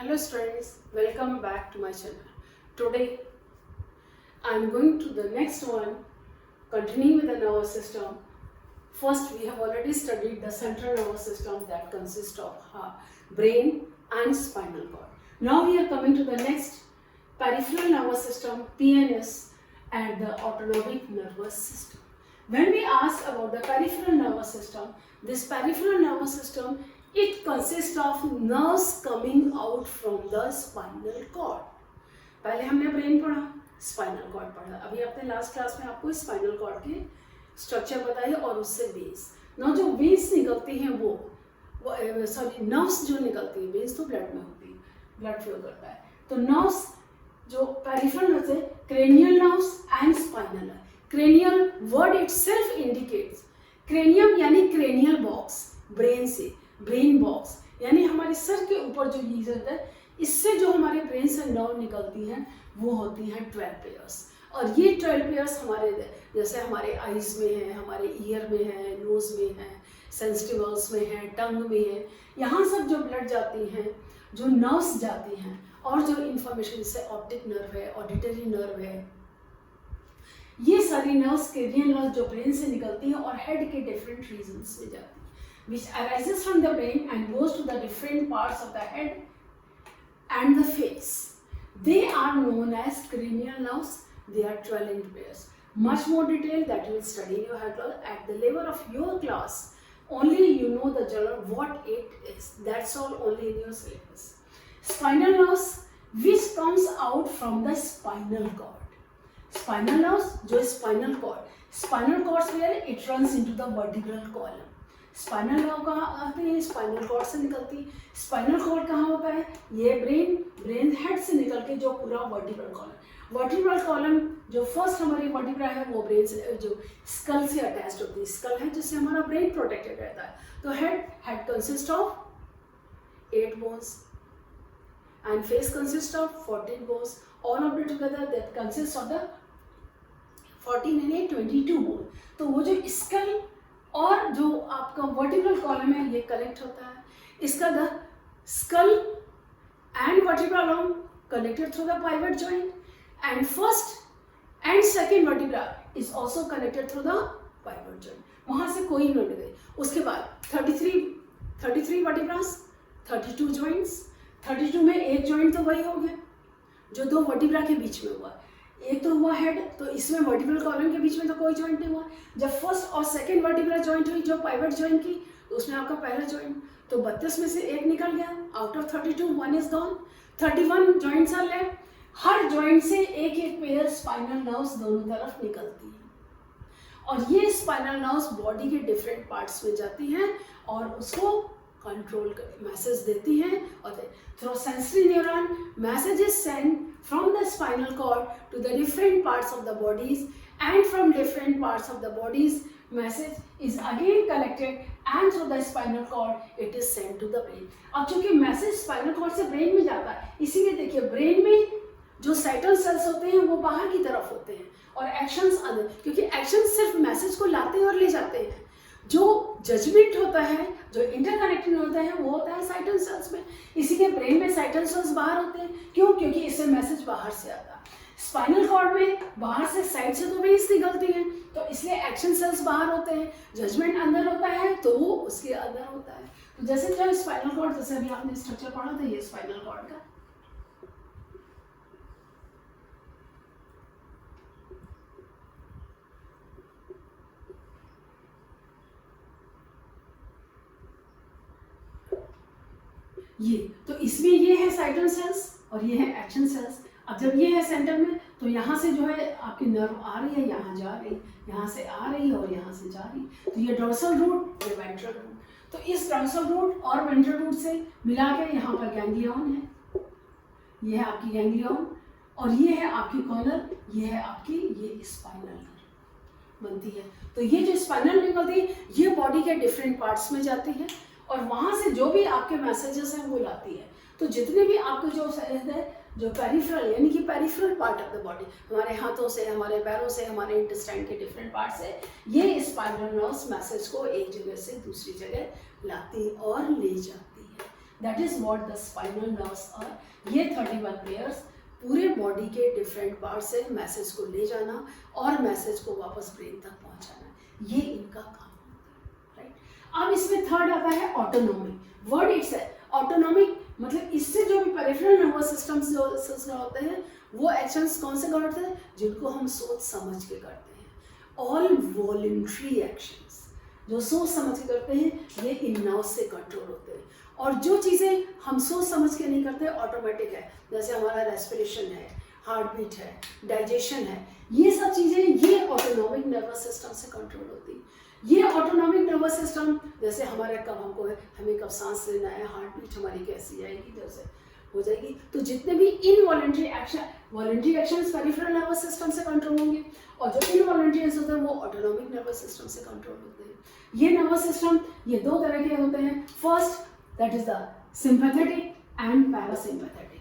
Hello students, welcome back to my channel. Today I am going to the next one, continuing with the nervous system. First we have already studied the central nervous system that consists of brain and spinal cord. Now we are coming to the next, peripheral nervous system, PNS, and the autonomic nervous system. When we ask about the peripheral nervous system, this peripheral nervous system, it consists of nerves coming out from the spinal cord. पहले हमने brain पढ़ा, spinal cord पढ़ा, अभी आपने last class में आपको spinal cord के structure बताए और उससे वेन्स. ना जो वेन्स निकलती हैं वो नर्व्स जो निकलती हैं, वेन्स तो ब्लड में होती है, ब्लड फ्लो करता है, तो नर्व्स जो पेरिफेरल नर्व्स है, cranial nerves and spinal. Cranial word itself indicates, cranium यानी क्रेनियल बॉक्स, ब्रेन से ब्रेन बॉक्स यानी हमारे सर के ऊपर जो लीजन है, इससे जो हमारे ब्रेन से नर्व निकलती हैं वो होती हैं 12 पेयर्स. और ये 12 पेयर्स हमारे जैसे हमारे आईज में है, हमारे ईयर में है, नोज में है, सेंसिटिवल्स में है, टंग में है, यहाँ सब जो ब्लड जाती हैं, जो नर्व्स जाती हैं और जो इंफॉर्मेशन जैसे ऑप्टिक नर्व है, ऑडिटरी नर्व है, ये सारी नर्व्स क्रेनियल नर्व जो ब्रेन से निकलती हैं और हेड के डिफरेंट रीजन्स में जाती हैं, which arises from the brain and goes to the different parts of the head and the face. They are known as cranial nerves. They are 12 in pairs. Much more detail that you will study in your head at the level of your class. Only you know the general what it is. That's all only in your syllabus. Spinal nerves, which comes out from the spinal cord. Spinal nerves, जो spinal cord. Spinal cord where it runs into the vertebral column. Spinal nerve कहाँ आती है? Spinal cord से निकलती. Spinal cord कहाँ होता है? ये ब्रेन हेड से निकल के जो पूरा वर्टिब्रल कॉलम जो फर्स्ट हमारी वर्टिब्रा है वो ब्रेन से जो स्कल से अटैच्ड होती है. स्कल है जिससे हमारा ब्रेन प्रोटेक्टेड रहता है. तो head consist of 8 bones and face consist of 14 bones. All of it together that consist of the 14 and 8 22 bone. तो वो जो स्कल और जो आपका वर्टिब्रल कॉलम है ये कनेक्ट होता है. इसका the skull and vertebral column connected through the pivot joint and first and second vertebra is also connected through the pivot joint. वहां से कोई नोट गए. उसके बाद 33 वर्टिब्रास, 32 जॉइंट्स. 32 में एक जॉइंट तो वही हो गया जो दो वर्टिब्रा के बीच में हुआ. एक तो हुआ हेड, तो इसमें वर्टिब्रल कॉलम के बीच में तो कोई जॉइंट नहीं हुआ. जब फर्स्ट और सेकंड वर्टिब्रा जॉइंट हुई जो पाइवट जॉइंट की, तो उसमें आपका पहला जॉइंट, तो 32 में से एक निकल गया. Out of 32 1 is gone. 31 joints are left. हर जॉइंट से एक एक पेयर स्पाइनल नर्व्स दोनों तरफ निकलती हैं और ये स्पाइनल नर्व्स बॉडी के डिफरेंट पार्ट्स में जाती हैं और उसको कंट्रोल मैसेज देती हैं. और through sensory neuron message is send from the spinal cord to the different parts of the bodies, and from different parts of the bodies message is again collected and through the spinal cord it is sent to the brain. अब चूंकि message spinal cord से brain में जाता है, इसीलिए देखिए brain में जो साइटल सेल्स होते हैं वो बाहर की तरफ होते हैं और एक्शंस अंदर, क्योंकि एक्शंस सिर्फ मैसेज को लाते हैं और ले जाते हैं. जो जजमेंट होता है, जो इंटरकनेक्टेड होता है, वो होता है साइटल सेल्स में. इसीलिए ब्रेन में साइटल सेल्स बाहर होते हैं. क्यों? क्योंकि इससे मैसेज बाहर से आता है. स्पाइनल कॉर्ड में बाहर से साइड से तो वेव्स निकलती हैं, तो इसलिए एक्शन सेल्स बाहर होते हैं, जजमेंट अंदर होता है तो वो उसके अंदर होता है. तो जैसे जो स्पाइनल कॉर्ड, जैसे अभी आपने स्ट्रक्चर पढ़ा था, ये स्पाइनल कॉर्ड का ये, तो इसमें ये है साइटल सेल्स और ये है एक्शन सेल्स. अब जब ये है सेंटर में, तो यहाँ से जो है आपकी नर्व आ रही है, यहाँ जा रही, यहाँ से आ रही है और यहाँ से जा रही. तो ये डोर्सल रूट, ये वेंट्रल रूट. तो इस डोर्सल रूट और वेंट्रल रूट से मिला के यहाँ पर गैंग्लियन है, ये है आपकी गैंग्लियन, और ये है आपकी कॉर्नर, ये है आपकी ये स्पाइनल नर्व बनती है. तो ये जो स्पाइनल नर्व होती है ये बॉडी के डिफरेंट पार्ट्स में जाती है और वहाँ से जो भी आपके मैसेजेस हैं वो लाती है. तो जितने भी आपके जो पेरिफेरल यानी कि peripheral part of the body, हमारे हाथों से, हमारे पैरों से, हमारे इंटेस्टाइन के डिफरेंट पार्ट से, ये स्पाइनल नर्व्स मैसेज को एक जगह से दूसरी जगह लाती और ले जाती है. That is what the spinal nerves are. ये 31 पेयर्स पूरे बॉडी के डिफरेंट पार्ट से मैसेज को ले जाना और मैसेज को वापस ब्रेन तक पहुंचाना, ये इनका काम होता है, राइट। अब इसमें थर्ड आता है ऑटोनोमिक। वर्ड इट्स है ऑटोनोमिक, मतलब इससे जो भी पेरिफेरल नर्वस सिस्टम से होते हैं वो एक्शंस कौन से करते हैं, जिनको हम सोच समझ के करते हैं। ऑल वॉलंटरी एक्शंस जो सोच समझ के करते हैं ये इन नर्व से कंट्रोल होते हैं। और जो चीज़ें हम सोच समझ के नहीं करते ऑटोमेटिक है, जैसे हमारा रेस्पिरेशन है, हार्ट बीट है, डाइजेशन है, ये सब चीज़ें ये ऑटोनोमिक नर्वस सिस्टम से कंट्रोल होती है। ये ऑटोनोमिक नर्वस सिस्टम जैसे हमारे कब हमको है, हमें कब सांस लेना है, हार्ट बीट हमारी कैसी आएगी, जैसे हो जाएगी। तो जितने भी involuntary actions peripheral nervous system से कंट्रोल होंगे और जो इनवॉलंटरी होते हैं वो ऑटोनोमिक नर्वस सिस्टम से कंट्रोल होते हैं। ये नर्वस सिस्टम ये दो तरह के होते हैं। First that is the sympathetic and parasympathetic.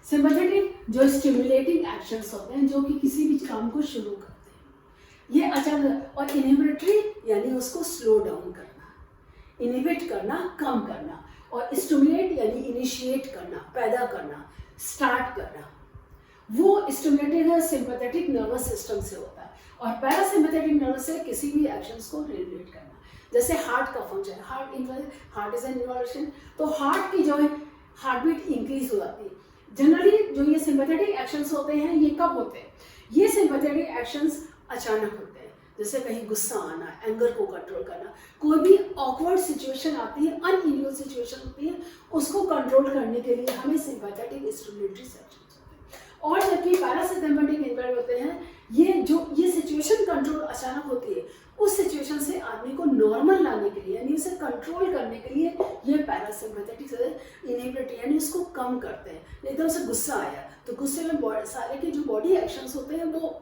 Sympathetic जो स्टिमुलेटिंग एक्शंस होते हैं, जो कि किसी भी काम को शुरू करते हैं, ये अचानक। और इनहिबिटरी यानी उसको स्लो डाउन करना, इनहिबिट करना, कम करना। और स्टिमुलेट यानी इनिशिएट करना, पैदा करना, स्टार्ट करना, वो स्टिमुलेटिंग है सिंपैथेटिक नर्वस सिस्टम से होता है। और पैरासिम्पैथेटिक नर्वस से किसी भी एक्शंस को रेगुलेट करना, जैसे हार्ट का function, heart is an involution, तो हार्ट की जो है हार्ट बीट इंक्रीज हो जाती है। जनरली जो ये सिंपैथेटिक एक्शंस होते हैं ये कब होते हैं, ये सिंपैथेटिक एक्शंस अचानक होते हैं, जैसे कहीं गुस्सा आना, एंगर को कंट्रोल करना, कोई भी ऑकवर्ड सिचुएशन आती है, अनयूजुअल सिचुएशन होती है, उसको कंट्रोल करने के लिए हमें सिंपैथेटिक स्टिमुलेटरी एक्शंस होते हैं। और जबकि पैरासिम्पैथेटिक इन्वॉल्व होते हैं, ये सिचुएशन कंट्रोल अचानक होती है, उस सिचुएशन से आदमी को नॉर्मल लाने के लिए यानी उसे कंट्रोल करने के लिए ये पैरासिम्पैथेटिक इनहिबिटरी यानी उसको कम करते हैं। एकदम से गुस्सा आया तो गुस्से में सारे के जो बॉडी एक्शंस होते हैं वो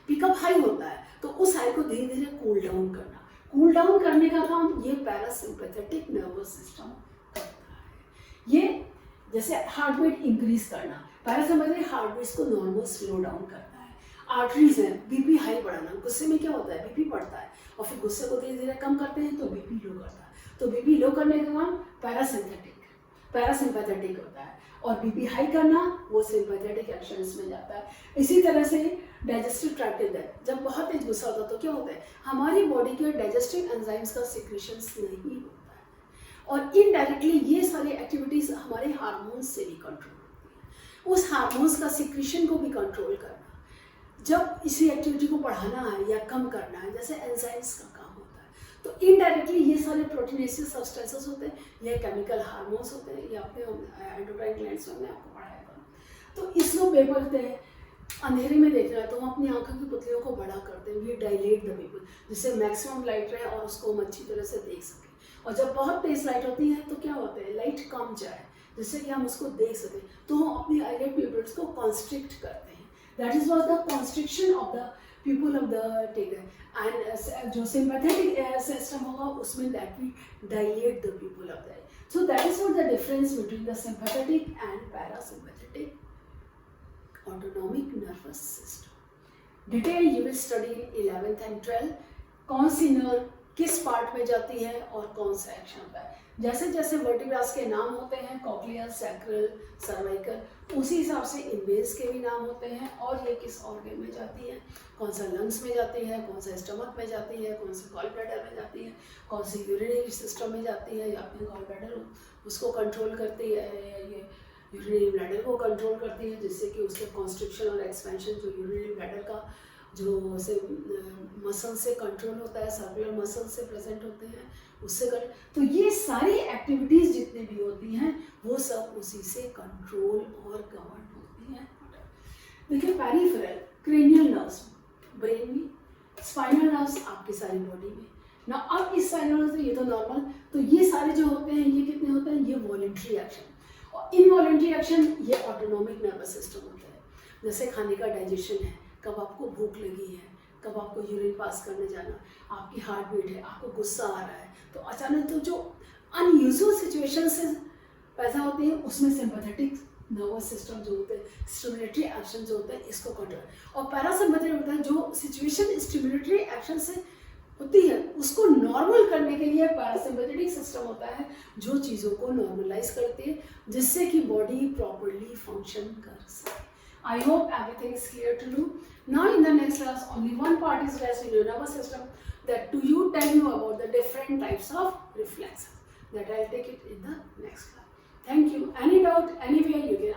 पिकअप हाई होता है, तो उस हाई को धीरे धीरे कूल डाउन करना, कूल डाउन करने का काम ये पैरासिम्पैथेटिक नर्वस सिस्टम करता है। ये जैसे हार्ट बीट इंक्रीज करना, पैरासिम्पैथेटिक हार्ट बीट को नॉर्मल स्लो डाउन करता है। आर्टरीज है, बीपी हाई बढ़ाना, गुस्से में क्या होता है बीपी बढ़ता है और फिर गुस्से को धीरे धीरे कम करते हैं तो बीपी लो करता है, तो बीपी लो करने का काम पैरासिम्पैथेटिक होता है। और बीपी हाई करना वो सिंपैथेटिक एक्शंस में जाता है। इसी तरह से डाइजेस्टिव ट्रैक्ट है, जब बहुत तेज गुस्सा होता है तो क्या होता है, हमारी बॉडी के डाइजेस्टिव एंजाइम्स का सिक्रीशंस नहीं होता है, और इनडायरेक्टली ये सारी एक्टिविटीज हमारे हार्मोन्स से भी कंट्रोल होती है। उस हार्मोन्स का सिक्रीशन को भी कंट्रोल करना, जब इसी एक्टिविटी को बढ़ाना है या कम करना है, जैसे एंजाइम्स का काम होता है, तो इनडायरेक्टली ये सारे प्रोटीनेशियस सब्सटेंसेस होते हैं, ये केमिकल हार्मोन्स होते हैं, ये आपने एंडोक्राइन ग्लैंड्स में आपको पढ़ाया था। तो इसको बेपरते हैं, अंधेरे में देखना है तो हम अपनी आंखों की पुतलियों को बड़ा करते हैं, वी डायलेट द पीपल, जिससे मैक्सिमम लाइट रहे और उसको हम अच्छी तरह से देख सकें। और जब बहुत तेज लाइट होती है तो क्या होता है, लाइट कम जाए जिससे कि हम उसको देख सकें, तो हम अपनी आईलेट प्यूपिल्स को कॉन्स्ट्रिक्ट करते हैं। That is was the constriction of the pupil of the tiger, and जो sympathetic system होगा उसमें that we dilate the pupil of the eye. So that is what the difference between the sympathetic and parasympathetic autonomic nervous system. Detail you will study in 11th and 12th. कौन सी nerve किस part में जाती है और कौन सा action होता है। जैसे जैसे वर्टिब्रास के नाम होते हैं, कॉक्लियर, सैक्रल, सर्वाइकल, उसी हिसाब से इनवेस के भी नाम होते हैं, और ये किस ऑर्गन में जाती है, कौन सा लंग्स में जाती है, कौन सा स्टमक में जाती है, कौन सा गॉल ब्लैडर में जाती है, कौन सी यूरिनरी सिस्टम में जाती है, या अपने गॉल ब्लैडर उसको कंट्रोल करती है, ये यूरिनरी ब्लैडर को कंट्रोल करती है, जिससे कि उसके कॉन्स्ट्रिक्शन और एक्सपेंशन जो यूरिनरी ब्लैडर का जो से मसल से कंट्रोल होता है, सर्कुलर मसल से प्रेजेंट होते हैं उससे कर, तो ये सारी एक्टिविटीज़ जितनी भी होती हैं वो सब उसी से कंट्रोल और गवर्न होती हैं। देखिए पेरिफेरल क्रेनियल नर्व्स ब्रेन में, स्पाइनल नर्व्स आपकी सारी बॉडी में ना। अब इस स्पाइनल नर्व्स ये तो नॉर्मल, तो ये सारे जो होते हैं ये कितने होते हैं, ये वॉलंटरी एक्शन, और इनवॉलंटरी एक्शन ये ऑटोनोमिक नर्वस सिस्टम होता है। जैसे खाने का डाइजेशन है, कब आपको भूख लगी है, कब आपको यूरिन पास करने जाना, आपकी हार्ट बीट है, आपको गुस्सा आ रहा है, तो अचानक तो जो अनयूजुअल सिचुएशन से पैदा होती है उसमें सिंपैथेटिक नर्वस सिस्टम जो होते हैं, स्टिमुलेटरी एक्शन जो होते हैं इसको कंट्रोल, और पैरासिम्पैथेटिक होता है जो सिचुएशन स्टिमुलेटरी एक्शन से होती है, उसको नॉर्मल करने के लिए पैरासिम्पैथेटिक सिस्टम होता है जो चीज़ों को नॉर्मलाइज करती है जिससे कि बॉडी प्रॉपरली फंक्शन कर सके. I hope everything is clear to you. Now in the next class, only one part is left in your nervous system, that to you tell you about the different types of reflexes. That I'll take it in the next class. Thank you. Any doubt, anywhere you can